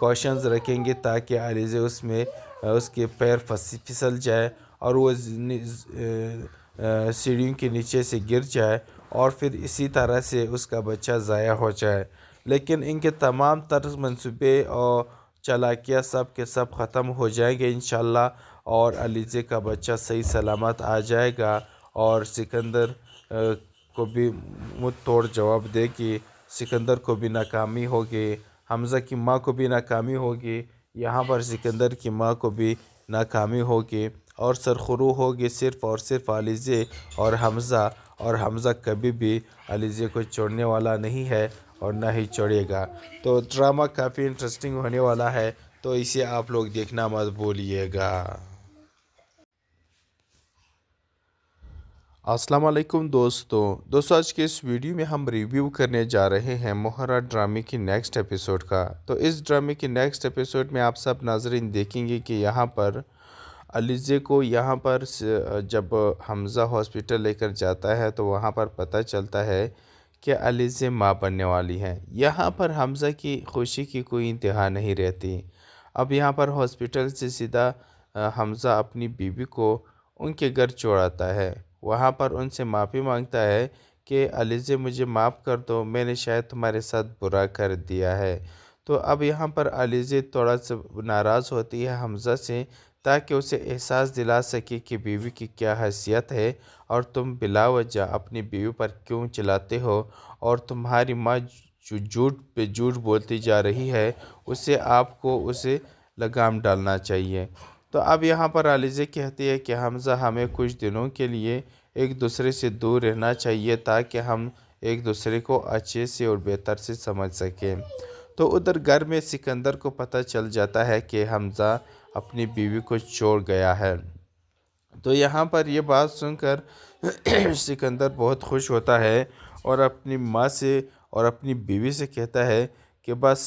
Cushions رکھیں گے تاکہ علیزے اس میں اس کے پیر پھسل جائے اور وہ سیڑھیوں کے نیچے سے گر جائے اور پھر اسی طرح سے اس کا بچہ ضائع ہو جائے۔ لیکن ان کے تمام تر منصوبے اور چالاکیاں سب کے سب ختم ہو جائیں گے انشاءاللہ، اور علیزے کا بچہ صحیح سلامت آ جائے گا اور سکندر کو بھی منہ توڑ جواب دے گی۔ سکندر کو بھی ناکامی ہوگی، حمزہ کی ماں کو بھی ناکامی ہوگی، یہاں پر سکندر کی ماں کو بھی ناکامی ہوگی، اور سرخرو ہوگی صرف اور صرف علیزے اور حمزہ کبھی بھی علیزے کو چھوڑنے والا نہیں ہے اور نہ ہی چھوڑے گا۔ تو ڈرامہ کافی انٹرسٹنگ ہونے والا ہے، تو اسے آپ لوگ دیکھنا مت بھولیے گا۔ السلام علیکم دوستو آج کے اس ویڈیو میں ہم ریویو کرنے جا رہے ہیں مہرہ ڈرامے کی نیکسٹ ایپیسوڈ کا۔ تو اس ڈرامے کی نیکسٹ ایپیسوڈ میں آپ سب ناظرین دیکھیں گے کہ یہاں پر علیزے کو جب حمزہ ہاسپٹل لے کر جاتا ہے تو وہاں پر پتہ چلتا ہے کہ علیزے ماں بننے والی ہیں۔ یہاں پر حمزہ کی خوشی کی کوئی انتہا نہیں رہتی۔ اب یہاں پر ہاسپٹل سے سیدھا حمزہ اپنی بیوی کو ان کے گھر چھوڑاتا ہے، وہاں پر ان سے معافی مانگتا ہے کہ علیزے مجھے معاف کر دو، میں نے شاید تمہارے ساتھ برا کر دیا ہے۔ تو اب یہاں پر علیزے تھوڑا سا ناراض ہوتی ہے حمزہ سے، تاکہ اسے احساس دلا سکے کہ بیوی کی کیا حیثیت ہے اور تم بلا وجہ اپنی بیوی پر کیوں چلاتے ہو، اور تمہاری ماں جو جھوٹ پہ جھوٹ بولتی جا رہی ہے اسے لگام ڈالنا چاہیے۔ تو اب یہاں پر علیزے کہتی ہے کہ حمزہ ہمیں کچھ دنوں کے لیے ایک دوسرے سے دور رہنا چاہیے تاکہ ہم ایک دوسرے کو اچھے سے اور بہتر سے سمجھ سکیں۔ تو ادھر گھر میں سکندر کو پتہ چل جاتا ہے کہ حمزہ اپنی بیوی کو چھوڑ گیا ہے۔ تو یہاں پر یہ بات سن کر سکندر بہت خوش ہوتا ہے اور اپنی ماں سے اور اپنی بیوی سے کہتا ہے کہ بس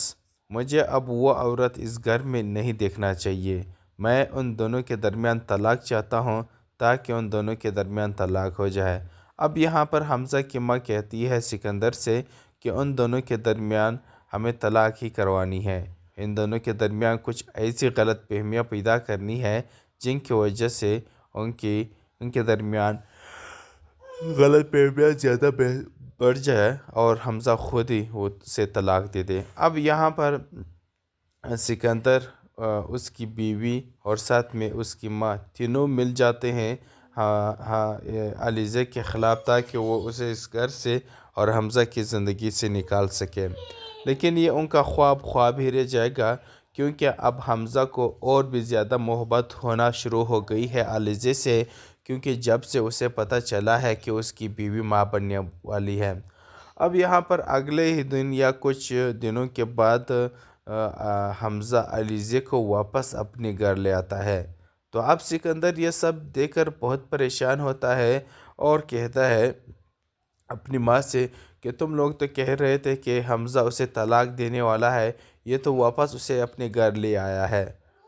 مجھے اب وہ عورت اس گھر میں نہیں دیکھنا چاہیے، میں ان دونوں کے درمیان طلاق چاہتا ہوں تاکہ ان دونوں کے درمیان طلاق ہو جائے۔ اب یہاں پر حمزہ کی ماں کہتی ہے سکندر سے کہ ان دونوں کے درمیان ہمیں طلاق ہی کروانی ہے، ان دونوں کے درمیان کچھ ایسی غلط فہمیاں پیدا کرنی ہے جن کی وجہ سے ان کے درمیان غلط فہمیاں زیادہ بڑھ جائے اور حمزہ خود ہی سے طلاق دے دے۔ اب یہاں پر سکندر، اس کی بیوی اور ساتھ میں اس کی ماں تینوں مل جاتے ہیں علیزے کے خلاف تاکہ وہ اسے اس گھر سے اور حمزہ کی زندگی سے نکال سکے۔ لیکن یہ ان کا خواب ہی رہ جائے گا، کیونکہ اب حمزہ کو اور بھی زیادہ محبت ہونا شروع ہو گئی ہے علیزے سے، کیونکہ جب سے اسے پتہ چلا ہے کہ اس کی بیوی ماں بننے والی ہے۔ اب یہاں پر اگلے ہی دن یا کچھ دنوں کے بعد حمزہ علیزے کو واپس اپنے گھر لے آتا ہے۔ تو اب سکندر یہ سب دیکھ کر بہت پریشان ہوتا ہے اور کہتا ہے اپنی ماں سے کہ تم لوگ تو کہہ رہے تھے کہ حمزہ اسے طلاق دینے والا ہے، یہ تو واپس اسے اپنے گھر لے آیا ہے۔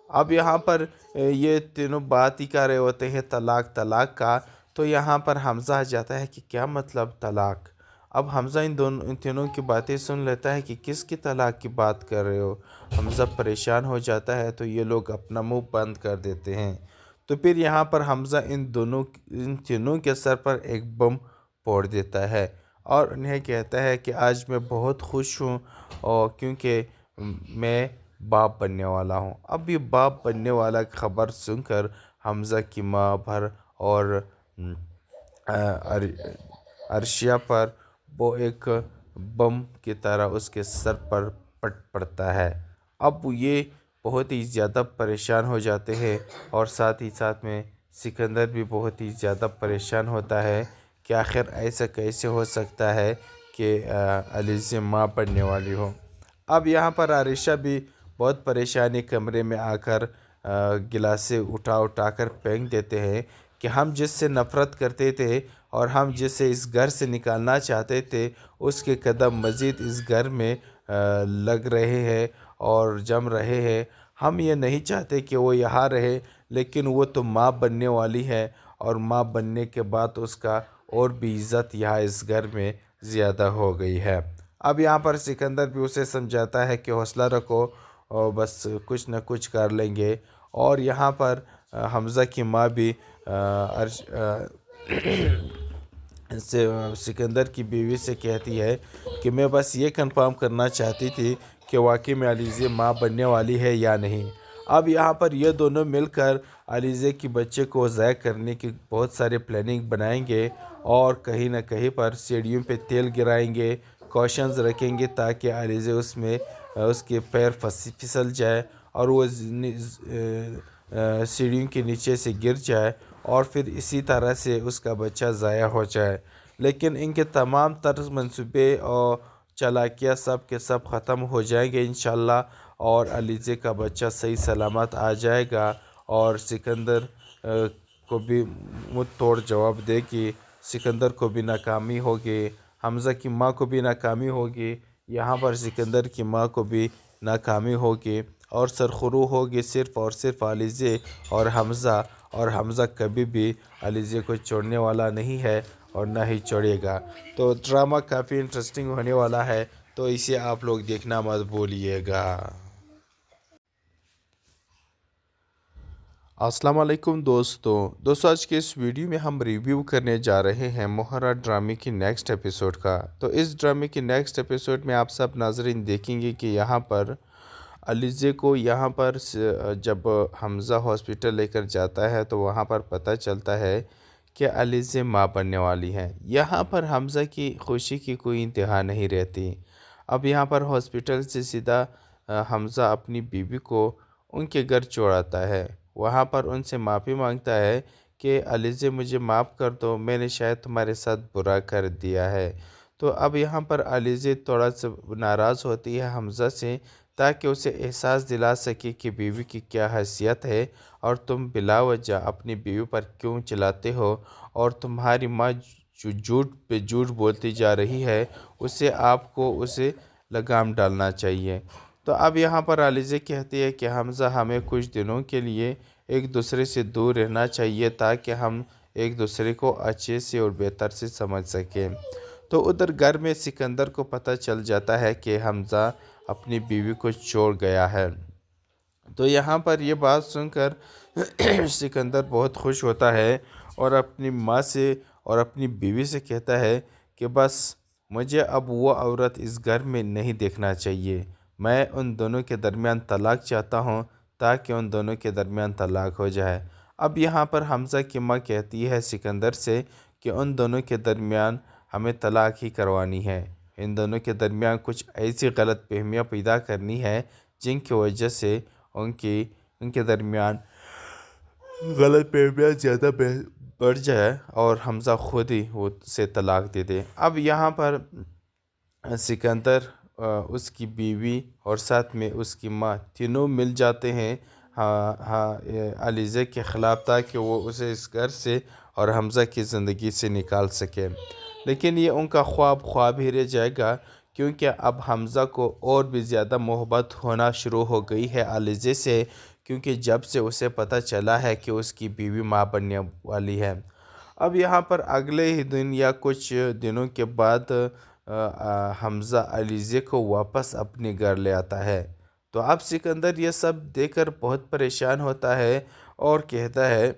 اب یہاں پر یہ تینوں بات ہی کر رہے ہوتے ہیں طلاق کا، تو یہاں پر حمزہ آ جاتا ہے کہ کیا مطلب طلاق؟ اب حمزہ ان تینوں کی باتیں سن لیتا ہے کہ کس کی طلاق کی بات کر رہے ہو۔ حمزہ پریشان ہو جاتا ہے تو یہ لوگ اپنا منہ بند کر دیتے ہیں۔ تو پھر یہاں پر حمزہ ان تینوں کے سر پر ایک بم پھوڑ دیتا ہے اور انہیں کہتا ہے کہ آج میں بہت خوش ہوں اور کیونکہ میں باپ بننے والا ہوں۔ اب یہ باپ بننے والا خبر سن کر حمزہ کی ماں پر اور عرشیہ پر وہ ایک بم کی طرح اس کے سر پر پٹ پڑتا ہے۔ اب یہ بہت ہی زیادہ پریشان ہو جاتے ہیں اور ساتھ ہی ساتھ میں سکندر بھی بہت ہی زیادہ پریشان ہوتا ہے کہ آخر ایسا کیسے ہو سکتا ہے کہ علیزے ماں بننے والی ہو۔ اب یہاں پر عرشیہ بھی بہت پریشانی کمرے میں آ کر گلاسیں اٹھا کر پھینک دیتے ہیں کہ ہم جس سے نفرت کرتے تھے اور ہم جس سے اس گھر سے نکالنا چاہتے تھے اس کے قدم مزید اس گھر میں لگ رہے ہیں اور جم رہے ہیں۔ ہم یہ نہیں چاہتے کہ وہ یہاں رہے، لیکن وہ تو ماں بننے والی ہے اور ماں بننے کے بعد اس کا اور بھی عزت یہاں اس گھر میں زیادہ ہو گئی ہے۔ اب یہاں پر سکندر بھی اسے سمجھاتا ہے کہ حوصلہ رکھو اور بس کچھ نہ کچھ کر لیں گے۔ اور یہاں پر حمزہ کی ماں بھی سکندر کی بیوی سے کہتی ہے کہ میں بس یہ کنفرم کرنا چاہتی تھی کہ واقعی میں علیزے ماں بننے والی ہے یا نہیں۔ اب یہاں پر یہ دونوں مل کر علیزے کی بچے کو ضائع کرنے کی بہت سارے پلاننگ بنائیں گے اور کہیں نہ کہیں پر سیڑھیوں پہ تیل گرائیں گے، کوشنز رکھیں گے تاکہ علیزے اس کے پیر پھسل جائے اور وہ سیڑھیوں کے نیچے سے گر جائے اور پھر اسی طرح سے اس کا بچہ ضائع ہو جائے۔ لیکن ان کے تمام طرز منصوبے اور چالاکیاں سب کے سب ختم ہو جائیں گے انشاءاللہ، اور علیزے کا بچہ صحیح سلامت آ جائے گا اور سکندر کو بھی منہ توڑ جواب دے گی، سکندر کو بھی ناکامی ہوگی، حمزہ کی ماں کو بھی ناکامی ہوگی، یہاں پر سکندر کی ماں کو بھی ناکامی ہوگی اور سرخرو ہوگی صرف اور صرف علیزے اور حمزہ کبھی بھی علیزے کو چھوڑنے والا نہیں ہے اور نہ ہی چھوڑے گا۔ تو ڈرامہ کافی انٹرسٹنگ ہونے والا ہے، تو اسے آپ لوگ دیکھنا مت بھولیے گا۔ السلام علیکم دوستو، آج کے اس ویڈیو میں ہم ریویو کرنے جا رہے ہیں مہرا ڈرامے کی نیکسٹ ایپیسوڈ کا۔ تو اس ڈرامے کی نیکسٹ ایپیسوڈ میں آپ سب ناظرین دیکھیں گے کہ یہاں پر علیزے کو جب حمزہ ہاسپٹل لے کر جاتا ہے تو وہاں پر پتہ چلتا ہے کہ علیزے ماں بننے والی ہیں۔ یہاں پر حمزہ کی خوشی کی کوئی انتہا نہیں رہتی۔ اب یہاں پر ہاسپٹل سے سیدھا حمزہ اپنی بیوی کو ان کے گھر چھوڑاتا ہے، وہاں پر ان سے معافی مانگتا ہے کہ علیزے مجھے معاف کر دو، میں نے شاید تمہارے ساتھ برا کر دیا ہے۔ تو اب یہاں پر علیزے تھوڑا سا ناراض ہوتی ہے حمزہ سے تاکہ اسے احساس دلا سکے کہ بیوی کی کیا حیثیت ہے اور تم بلا وجہ اپنی بیوی پر کیوں چلاتے ہو، اور تمہاری ماں جو جھوٹ پہ جھوٹ بولتی جا رہی ہے آپ کو اسے لگام ڈالنا چاہیے۔ تو اب یہاں پر علیزے کہتی ہے کہ حمزہ ہمیں کچھ دنوں کے لیے ایک دوسرے سے دور رہنا چاہیے تاکہ ہم ایک دوسرے کو اچھے سے اور بہتر سے سمجھ سکیں۔ تو ادھر گھر میں سکندر کو پتہ چل جاتا ہے کہ حمزہ اپنی بیوی کو چھوڑ گیا ہے۔ تو یہاں پر یہ بات سن کر سکندر بہت خوش ہوتا ہے اور اپنی ماں سے اور اپنی بیوی سے کہتا ہے کہ بس مجھے اب وہ عورت اس گھر میں نہیں دیکھنا چاہیے، میں ان دونوں کے درمیان طلاق چاہتا ہوں تاکہ ان دونوں کے درمیان طلاق ہو جائے۔ اب یہاں پر حمزہ کی ماں کہتی ہے سکندر سے کہ ان دونوں کے درمیان ہمیں طلاق ہی کروانی ہے، ان دونوں کے درمیان کچھ ایسی غلط فہمیاں پیدا کرنی ہے جن کی وجہ سے ان کے درمیان غلط فہمیاں زیادہ بڑھ جائے اور حمزہ خود ہی سے طلاق دے دے۔ اب یہاں پر سکندر، اس کی بیوی اور ساتھ میں اس کی ماں تینوں مل جاتے ہیں علیزے کے خلاف تاکہ وہ اسے اس گھر سے اور حمزہ کی زندگی سے نکال سکے۔ لیکن یہ ان کا خواب ہی رہ جائے گا، کیونکہ اب حمزہ کو اور بھی زیادہ محبت ہونا شروع ہو گئی ہے علیزے سے، کیونکہ جب سے اسے پتہ چلا ہے کہ اس کی بیوی ماں بننے والی ہے۔ اب یہاں پر اگلے ہی دن یا کچھ دنوں کے بعد حمزہ علیزے کو واپس اپنے گھر لے آتا ہے۔ تو اب سکندر یہ سب دیکھ کر بہت پریشان ہوتا ہے اور کہتا ہے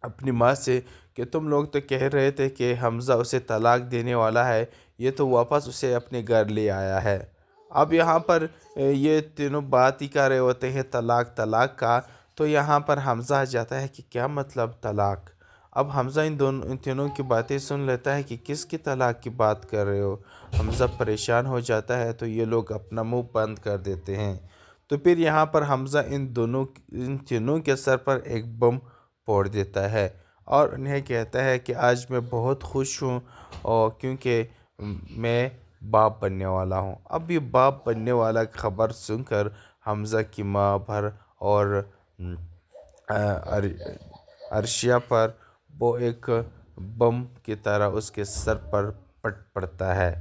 اپنی ماں سے کہ تم لوگ تو کہہ رہے تھے کہ حمزہ اسے طلاق دینے والا ہے، یہ تو واپس اسے اپنے گھر لے آیا ہے۔ اب یہاں پر یہ تینوں بات ہی کر رہے ہوتے ہیں طلاق کا، تو یہاں پر حمزہ آ جاتا ہے کہ کیا مطلب طلاق؟ اب حمزہ ان تینوں کی باتیں سن لیتا ہے کہ کس کی طلاق کی بات کر رہے ہو؟ حمزہ پریشان ہو جاتا ہے، تو یہ لوگ اپنا منہ بند کر دیتے ہیں۔ تو پھر یہاں پر حمزہ ان تینوں کے سر پر ایک بم پھوڑ دیتا ہے اور انہیں کہتا ہے کہ آج میں بہت خوش ہوں اور کیونکہ میں باپ بننے والا ہوں۔ اب یہ باپ بننے والا خبر سن کر حمزہ کی ماں پر اور عرشیہ پر وہ ایک بم کی طرح اس کے سر پر پڑتا ہے۔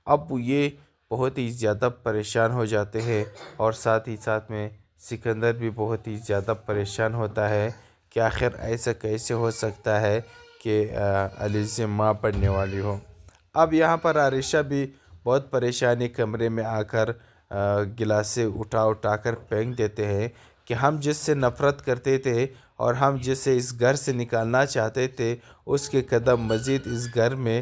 اب یہ بہت ہی زیادہ پریشان ہو جاتے ہیں اور ساتھ ہی ساتھ میں سکندر بھی بہت ہی زیادہ پریشان ہوتا ہے کہ آخر ایسا کیسے ہو سکتا ہے کہ علیزے ماں بننے والی ہو۔ اب یہاں پر عائشہ بھی بہت پریشانی کمرے میں آ کر گلاسیں اٹھا اٹھا کر پھینک دیتے ہیں کہ ہم جس سے نفرت کرتے تھے اور ہم جس سے اس گھر سے نکالنا چاہتے تھے اس کے قدم مزید اس گھر میں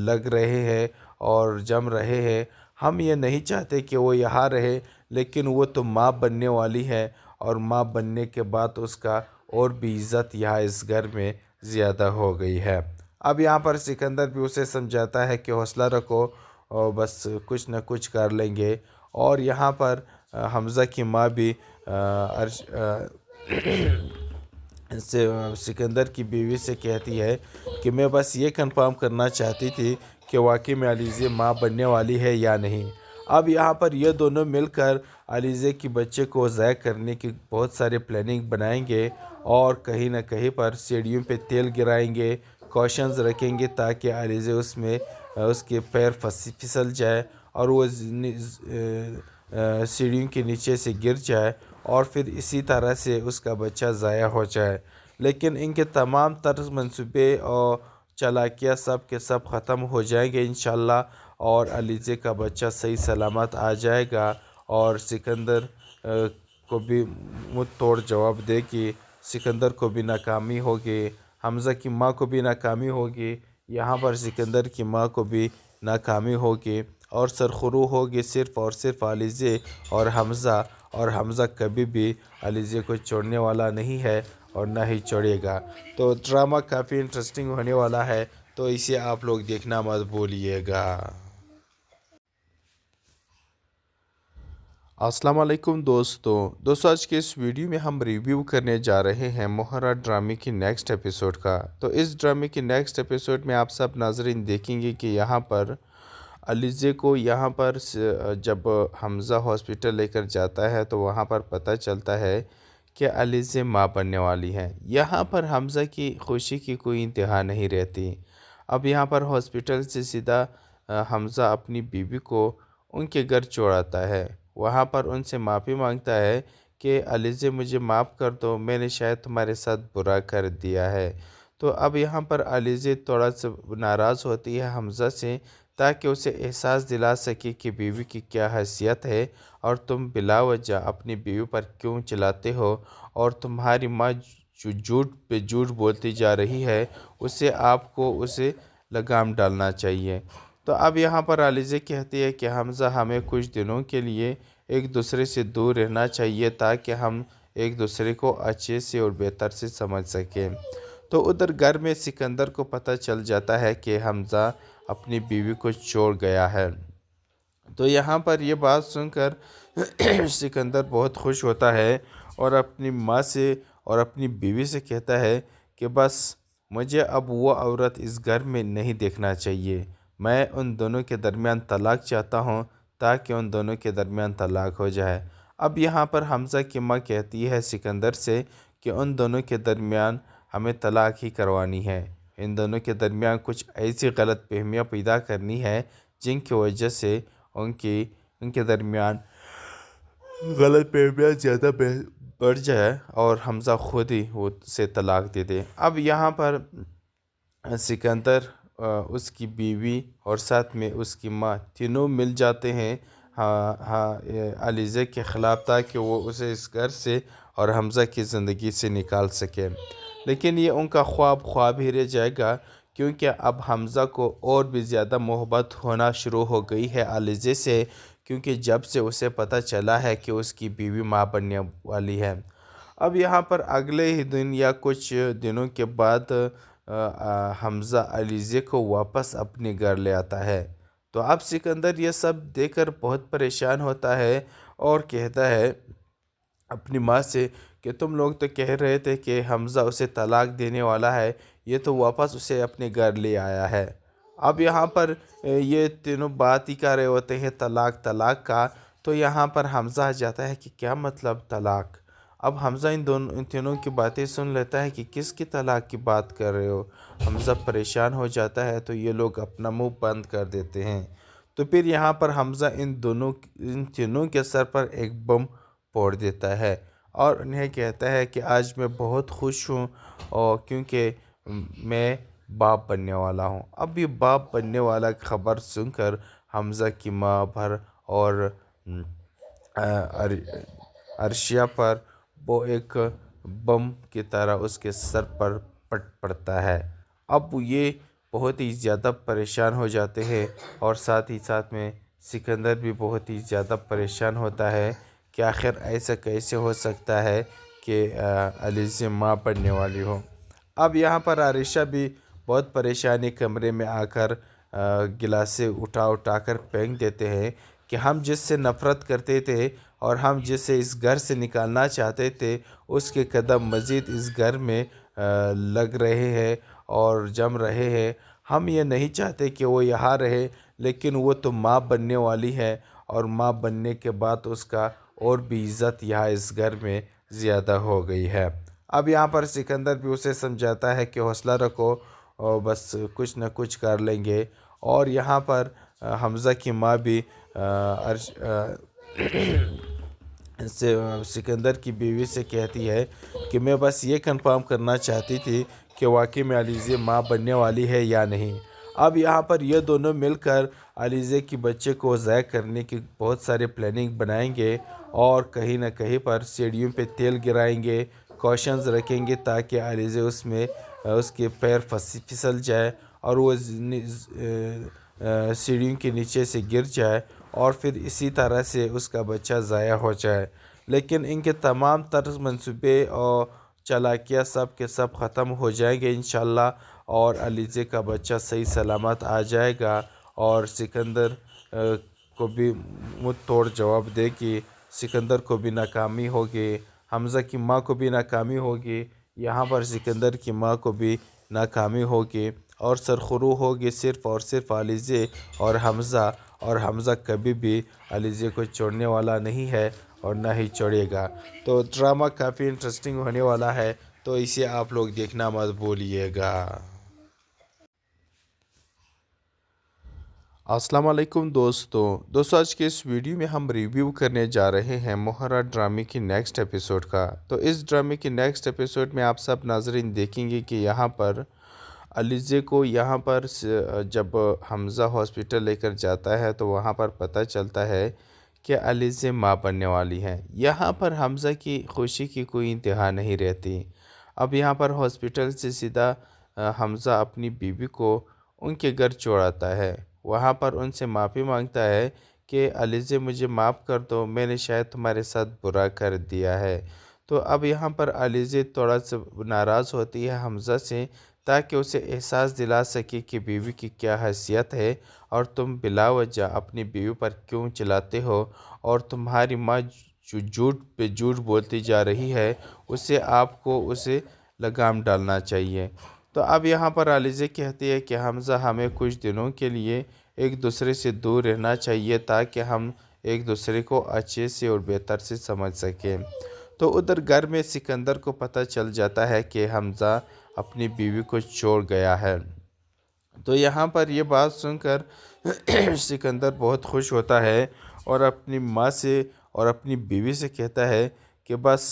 لگ رہے ہیں اور جم رہے ہیں۔ ہم یہ نہیں چاہتے کہ وہ یہاں رہے، لیکن وہ تو ماں بننے والی ہے، اور ماں بننے کے بعد اس کا اور بھی عزت یہاں اس گھر میں زیادہ ہو گئی ہے۔ اب یہاں پر سکندر بھی اسے سمجھاتا ہے کہ حوصلہ رکھو اور بس کچھ نہ کچھ کر لیں گے، اور یہاں پر حمزہ کی ماں بھی سکندر کی بیوی سے کہتی ہے کہ میں بس یہ کنفرم کرنا چاہتی تھی کہ واقعی میں علیزہ ماں بننے والی ہے یا نہیں۔ اب یہاں پر یہ دونوں مل کر علیزہ کی بچے کو ضائع کرنے کی بہت سارے پلاننگ بنائیں گے، اور کہیں نہ کہیں پر سیڑھیوں پہ تیل گرائیں گے، کوشنز رکھیں گے تاکہ علیزہ اس میں اس کے پیر پھسل جائے اور وہ سیڑھیوں کے نیچے سے گر جائے، اور پھر اسی طرح سے اس کا بچہ ضائع ہو جائے۔ لیکن ان کے تمام تر منصوبے اور چالاکیاں سب کے سب ختم ہو جائیں گے انشاءاللہ، اور علیزہ کا بچہ صحیح سلامت آ جائے گا، اور سکندر کو بھی منہ توڑ جواب دے کہ سکندر کو بھی ناکامی ہوگی، حمزہ کی ماں کو بھی ناکامی ہوگی، یہاں پر سکندر کی ماں کو بھی ناکامی ہوگی، اور سرخرو ہوگی صرف اور صرف علیزہ اور حمزہ، اور حمزہ کبھی بھی علیزہ کو چھوڑنے والا نہیں ہے اور نہ ہی چھوڑے گا۔ تو ڈرامہ کافی انٹرسٹنگ ہونے والا ہے، تو اسے آپ لوگ دیکھنا مت بھولیے گا۔ السلام علیکم دوستو آج کے اس ویڈیو میں ہم ریویو کرنے جا رہے ہیں مہرا ڈرامے کی نیکسٹ ایپیسوڈ کا۔ تو اس ڈرامے کی نیکسٹ ایپیسوڈ میں آپ سب ناظرین دیکھیں گے کہ یہاں پر علیزہ کو یہاں پر جب حمزہ ہاسپٹل لے کر جاتا ہے تو وہاں پر پتہ چلتا ہے کہ علیزہ ماں بننے والی ہے۔ یہاں پر حمزہ کی خوشی کی کوئی انتہا نہیں رہتی۔ اب یہاں پر ہاسپٹل سے سیدھا حمزہ اپنی بیوی کو ان کے گھر چھوڑاتا ہے، وہاں پر ان سے معافی مانگتا ہے کہ علیزہ مجھے معاف کر دو، میں نے شاید تمہارے ساتھ برا کر دیا ہے۔ تو اب یہاں پر علیزہ تھوڑا سا ناراض ہوتی ہے حمزہ سے، تاکہ اسے احساس دلا سکے کہ بیوی کی کیا حیثیت ہے، اور تم بلا وجہ اپنی بیوی پر کیوں چلاتے ہو، اور تمہاری ماں جو جھوٹ پہ جھوٹ بولتی جا رہی ہے آپ کو اسے لگام ڈالنا چاہیے۔ تو اب یہاں پر علیزہ کہتی ہے کہ حمزہ ہمیں کچھ دنوں کے لیے ایک دوسرے سے دور رہنا چاہیے تاکہ ہم ایک دوسرے کو اچھے سے اور بہتر سے سمجھ سکیں۔ تو ادھر گھر میں سکندر کو پتہ چل جاتا ہے کہ حمزہ اپنی بیوی کو چھوڑ گیا ہے۔ تو یہاں پر یہ بات سن کر سکندر بہت خوش ہوتا ہے، اور اپنی ماں سے اور اپنی بیوی سے کہتا ہے کہ بس مجھے اب وہ عورت اس گھر میں نہیں دیکھنا چاہیے، میں ان دونوں کے درمیان طلاق چاہتا ہوں تاکہ ان دونوں کے درمیان طلاق ہو جائے۔ اب یہاں پر حمزہ کی ماں کہتی ہے سکندر سے کہ ان دونوں کے درمیان ہمیں طلاق ہی کروانی ہے، ان دونوں کے درمیان کچھ ایسی غلط فہمیاں پیدا کرنی ہے جن کی وجہ سے ان کے درمیان غلط فہمیاں زیادہ بڑھ جائے اور حمزہ خود ہی سے طلاق دے دے۔ اب یہاں پر سکندر، اس کی بیوی اور ساتھ میں اس کی ماں تینوں مل جاتے ہیں علیزہ کے خلاف، تاکہ وہ اسے اس گھر سے اور حمزہ کی زندگی سے نکال سکے۔ لیکن یہ ان کا خواب ہی رہ جائے گا، کیونکہ اب حمزہ کو اور بھی زیادہ محبت ہونا شروع ہو گئی ہے علیزہ سے، کیونکہ جب سے اسے پتہ چلا ہے کہ اس کی بیوی ماں بننے والی ہے۔ اب یہاں پر اگلے ہی دن یا کچھ دنوں کے بعد حمزہ علیزہ کو واپس اپنے گھر لے آتا ہے۔ تو اب سکندر یہ سب دیکھ کر بہت پریشان ہوتا ہے، اور کہتا ہے اپنی ماں سے کہ تم لوگ تو کہہ رہے تھے کہ حمزہ اسے طلاق دینے والا ہے، یہ تو واپس اسے اپنے گھر لے آیا ہے۔ اب یہاں پر یہ تینوں بات ہی کر رہے ہوتے ہیں طلاق کا، تو یہاں پر حمزہ آ جاتا ہے کہ کیا مطلب طلاق؟ اب حمزہ ان تینوں کی باتیں سن لیتا ہے کہ کس کی طلاق کی بات کر رہے ہو۔ حمزہ پریشان ہو جاتا ہے، تو یہ لوگ اپنا منہ بند کر دیتے ہیں۔ تو پھر یہاں پر حمزہ ان تینوں کے سر پر ایک بم پھوڑ دیتا ہے، اور انہیں کہتا ہے کہ آج میں بہت خوش ہوں، اور کیونکہ میں باپ بننے والا ہوں۔ اب یہ باپ بننے والا خبر سن کر حمزہ کی ماں اور عرشیہ پر وہ ایک بم کی طرح اس کے سر پر پٹ پڑتا ہے۔ اب یہ بہت ہی زیادہ پریشان ہو جاتے ہیں اور ساتھ ہی ساتھ میں سکندر بھی بہت ہی زیادہ پریشان ہوتا ہے کہ آخر ایسا کیسے ہو سکتا ہے کہ علیزی ماں بننے والی ہو۔ اب یہاں پر عائشہ بھی بہت پریشانی کمرے میں آ کر گلاسے اٹھا کر پھینک دیتے ہیں کہ ہم جس سے نفرت کرتے تھے اور ہم جس سے اس گھر سے نکالنا چاہتے تھے اس کے قدم مزید اس گھر میں لگ رہے ہیں اور جم رہے ہیں۔ ہم یہ نہیں چاہتے کہ وہ یہاں رہے، لیکن وہ تو ماں بننے والی ہے اور ماں بننے کے بعد اس کا اور بھی عزت یہاں اس گھر میں زیادہ ہو گئی ہے۔ اب یہاں پر سکندر بھی اسے سمجھاتا ہے کہ حوصلہ رکھو اور بس کچھ نہ کچھ کر لیں گے، اور یہاں پر حمزہ کی ماں بھی سکندر کی بیوی سے کہتی ہے کہ میں بس یہ کنفرم کرنا چاہتی تھی کہ واقعی میں علیزی ماں بننے والی ہے یا نہیں۔ اب یہاں پر یہ دونوں مل کر علیزی کی بچے کو ضائع کرنے کی بہت سارے پلاننگ بنائیں گے اور کہیں نہ کہیں پر سیڑھیوں پہ تیل گرائیں گے، کوشنز رکھیں گے تاکہ علیزی اس میں اس کے پیر پھسل جائے اور وہ سیڑھیوں کے نیچے سے گر جائے اور پھر اسی طرح سے اس کا بچہ ضائع ہو جائے۔ لیکن ان کے تمام تر منصوبے اور چالاکیاں سب کے سب ختم ہو جائیں گے انشاءاللہ، اور علیزی کا بچہ صحیح سلامت آ جائے گا اور سکندر کو بھی منہ توڑ جواب دے گی، سکندر کو بھی ناکامی ہوگی، حمزہ کی ماں کو بھی ناکامی ہوگی، یہاں پر سکندر کی ماں کو بھی ناکامی ہوگی، اور سرخرو ہوگی صرف اور صرف علیزی اور حمزہ کبھی بھی علیزی کو چھوڑنے والا نہیں ہے اور نہ ہی چھوڑے گا۔ تو ڈرامہ کافی انٹرسٹنگ ہونے والا ہے، تو اسے آپ لوگ دیکھنا مت بھولیے گا۔ السلام علیکم دوستو آج کے اس ویڈیو میں ہم ریویو کرنے جا رہے ہیں مہرا ڈرامے کی نیکسٹ ایپیسوڈ کا۔ تو اس ڈرامے کی نیکسٹ ایپیسوڈ میں آپ سب ناظرین دیکھیں گے کہ یہاں پر علیزی کو یہاں پر جب حمزہ ہاسپٹل لے کر جاتا ہے تو وہاں پر پتہ چلتا ہے کہ علیزی ماں بننے والی ہے۔ یہاں پر حمزہ کی خوشی کی کوئی انتہا نہیں رہتی۔ اب یہاں پر ہاسپٹل سے سیدھا حمزہ اپنی بیوی کو ان کے گھر چھوڑاتا ہے، وہاں پر ان سے معافی مانگتا ہے کہ علیزی مجھے معاف کر دو، میں نے شاید تمہارے ساتھ برا کر دیا ہے۔ تو اب یہاں پر علیزی تھوڑا سا ناراض ہوتی ہے حمزہ سے تاکہ اسے احساس دلا سکے کہ بیوی کی کیا حیثیت ہے اور تم بلا وجہ اپنی بیوی پر کیوں چلاتے ہو، اور تمہاری ماں جو جھوٹ پہ جھوٹ بولتی جا رہی ہے آپ کو اسے لگام ڈالنا چاہیے۔ تو اب یہاں پر علیزی کہتی ہے کہ حمزہ ہمیں کچھ دنوں کے لیے ایک دوسرے سے دور رہنا چاہیے تاکہ ہم ایک دوسرے کو اچھے سے اور بہتر سے سمجھ سکیں۔ تو ادھر گھر میں سکندر کو پتہ چل جاتا ہے کہ حمزہ اپنی بیوی کو چھوڑ گیا ہے۔ تو یہاں پر یہ بات سن کر سکندر بہت خوش ہوتا ہے اور اپنی ماں سے اور اپنی بیوی سے کہتا ہے کہ بس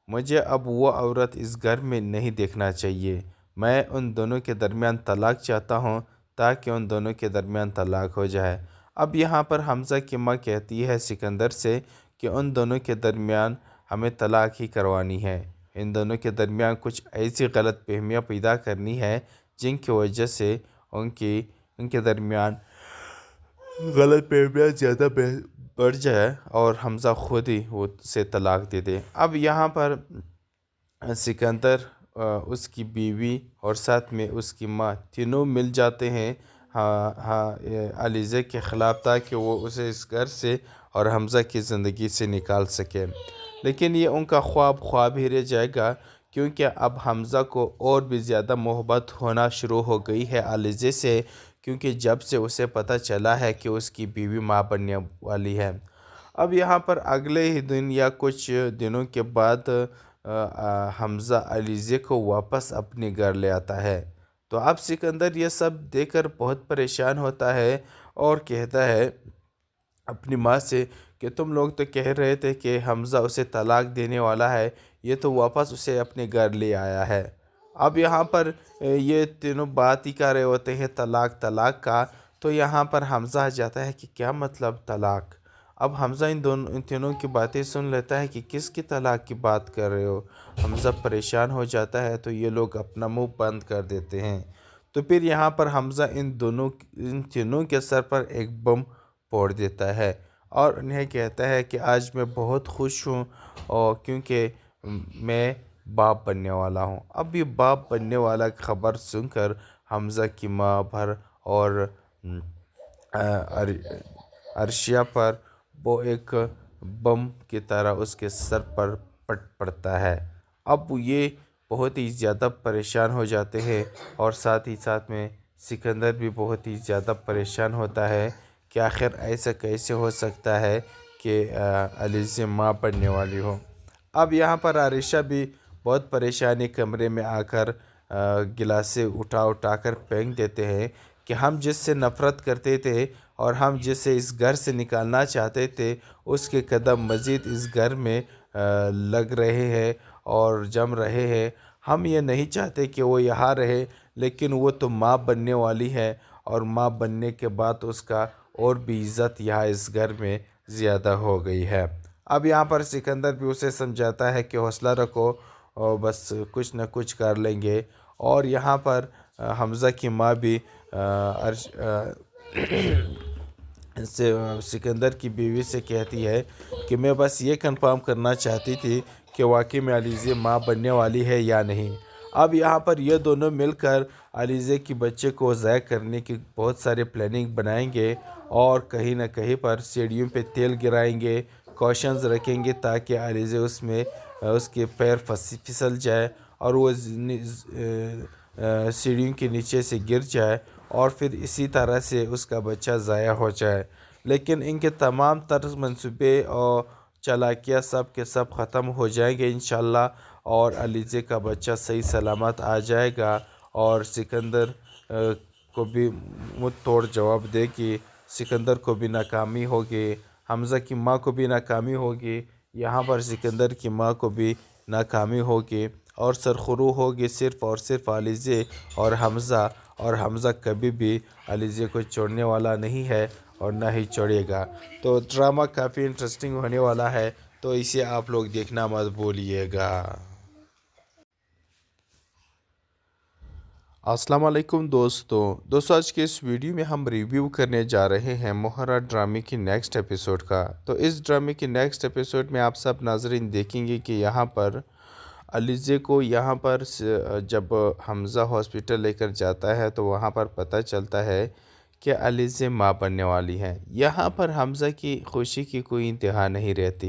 مجھے اب وہ عورت اس گھر میں نہیں دیکھنا چاہیے، میں ان دونوں کے درمیان طلاق چاہتا ہوں تاکہ ان دونوں کے درمیان طلاق ہو جائے۔ اب یہاں پر حمزہ کی ماں کہتی ہے سکندر سے کہ ان دونوں کے درمیان ہمیں طلاق ہی کروانی ہے، ان دونوں کے درمیان کچھ ایسی غلط فہمیاں پیدا کرنی ہے جن کی وجہ سے ان کے درمیان غلط فہمیاں زیادہ بڑھ جائے اور حمزہ خود ہی وہ سے طلاق دے دے۔ اب یہاں پر سکندر، اس کی بیوی اور ساتھ میں اس کی ماں تینوں مل جاتے ہیں علیزی کے خلاف تاکہ وہ اسے اس گھر سے اور حمزہ کی زندگی سے نکال سکے، لیکن یہ ان کا خواب ہی رہ جائے گا کیونکہ اب حمزہ کو اور بھی زیادہ محبت ہونا شروع ہو گئی ہے علیزی سے، کیونکہ جب سے اسے پتہ چلا ہے کہ اس کی بیوی ماں بننے والی ہے۔ اب یہاں پر اگلے ہی دن یا کچھ دنوں کے بعد حمزہ علیزی کو واپس اپنے گھر لے آتا ہے۔ تو اب سکندر یہ سب دیکھ کر بہت پریشان ہوتا ہے اور کہتا ہے اپنی ماں سے کہ تم لوگ تو کہہ رہے تھے کہ حمزہ اسے طلاق دینے والا ہے، یہ تو واپس اسے اپنے گھر لے آیا ہے۔ اب یہاں پر یہ تینوں بات ہی کر رہے ہوتے ہیں طلاق کا، تو یہاں پر حمزہ آ جاتا ہے کہ کیا مطلب طلاق، اب حمزہ ان تینوں کی باتیں سن لیتا ہے کہ کس کی طلاق کی بات کر رہے ہو۔ حمزہ پریشان ہو جاتا ہے تو یہ لوگ اپنا منہ بند کر دیتے ہیں۔ تو پھر یہاں پر حمزہ ان تینوں کے سر پر ایک بم پھوڑ دیتا ہے اور انہیں کہتا ہے کہ آج میں بہت خوش ہوں اور کیونکہ میں باپ بننے والا ہوں۔ اب یہ باپ بننے والا خبر سن کر حمزہ کی ماں پر اور عرشیہ پر وہ ایک بم کی طرح اس کے سر پر پٹ پڑتا ہے۔ اب یہ بہت ہی زیادہ پریشان ہو جاتے ہیں اور ساتھ ہی ساتھ میں سکندر بھی بہت ہی زیادہ پریشان ہوتا ہے کہ آخر ایسا کیسے ہو سکتا ہے کہ علیزی ماں بننے والی ہو۔ اب یہاں پر عائشہ بھی بہت پریشانی کمرے میں آ کر گلاسے اٹھا کر پھینک دیتے ہیں کہ ہم جس سے نفرت کرتے تھے اور ہم جسے اس گھر سے نکالنا چاہتے تھے اس کے قدم مزید اس گھر میں لگ رہے ہیں اور جم رہے ہیں۔ ہم یہ نہیں چاہتے کہ وہ یہاں رہے، لیکن وہ تو ماں بننے والی ہے اور ماں بننے کے بعد اس کا اور بھی عزت یہاں اس گھر میں زیادہ ہو گئی ہے۔ اب یہاں پر سکندر بھی اسے سمجھاتا ہے کہ حوصلہ رکھو اور بس کچھ نہ کچھ کر لیں گے۔ اور یہاں پر حمزہ کی ماں بھی سکندر کی بیوی سے کہتی ہے کہ میں بس یہ کنفرم کرنا چاہتی تھی کہ واقعی میں علیزی ماں بننے والی ہے یا نہیں۔ اب یہاں پر یہ دونوں مل کر علیزی کی بچے کو ضائع کرنے کی بہت سارے پلاننگ بنائیں گے اور کہیں نہ کہیں پر سیڑھیوں پہ تیل گرائیں گے، کوشنز رکھیں گے تاکہ علیزی اس میں اس کے پیر پھسل جائے اور وہ سیڑھیوں کے نیچے سے گر جائے اور پھر اسی طرح سے اس کا بچہ ضائع ہو جائے۔ لیکن ان کے تمام طرز منصوبے اور چالاکیاں سب کے سب ختم ہو جائیں گے انشاءاللہ اور علیزی کا بچہ صحیح سلامت آ جائے گا اور سکندر کو بھی منہ توڑ جواب دے کہ سکندر کو بھی ناکامی ہوگی، حمزہ کی ماں کو بھی ناکامی ہوگی، یہاں پر سکندر کی ماں کو بھی ناکامی ہوگی اور سرخرو ہوگی صرف اور صرف علیزی اور حمزہ کبھی بھی علیزی کو چھوڑنے والا نہیں ہے اور نہ ہی چھوڑے گا۔ تو ڈرامہ کافی انٹرسٹنگ ہونے والا ہے، تو اسے آپ لوگ دیکھنا مت بھولیے گا۔ السلام علیکم دوستو آج کے اس ویڈیو میں ہم ریویو کرنے جا رہے ہیں مہرہ ڈرامے کی نیکسٹ ایپیسوڈ کا۔ تو اس ڈرامے کی نیکسٹ ایپیسوڈ میں آپ سب ناظرین دیکھیں گے کہ یہاں پر علیزی کو یہاں پر جب حمزہ ہاسپٹل لے کر جاتا ہے تو وہاں پر پتہ چلتا ہے کہ علیزی ماں بننے والی ہے۔ یہاں پر حمزہ کی خوشی کی کوئی انتہا نہیں رہتی۔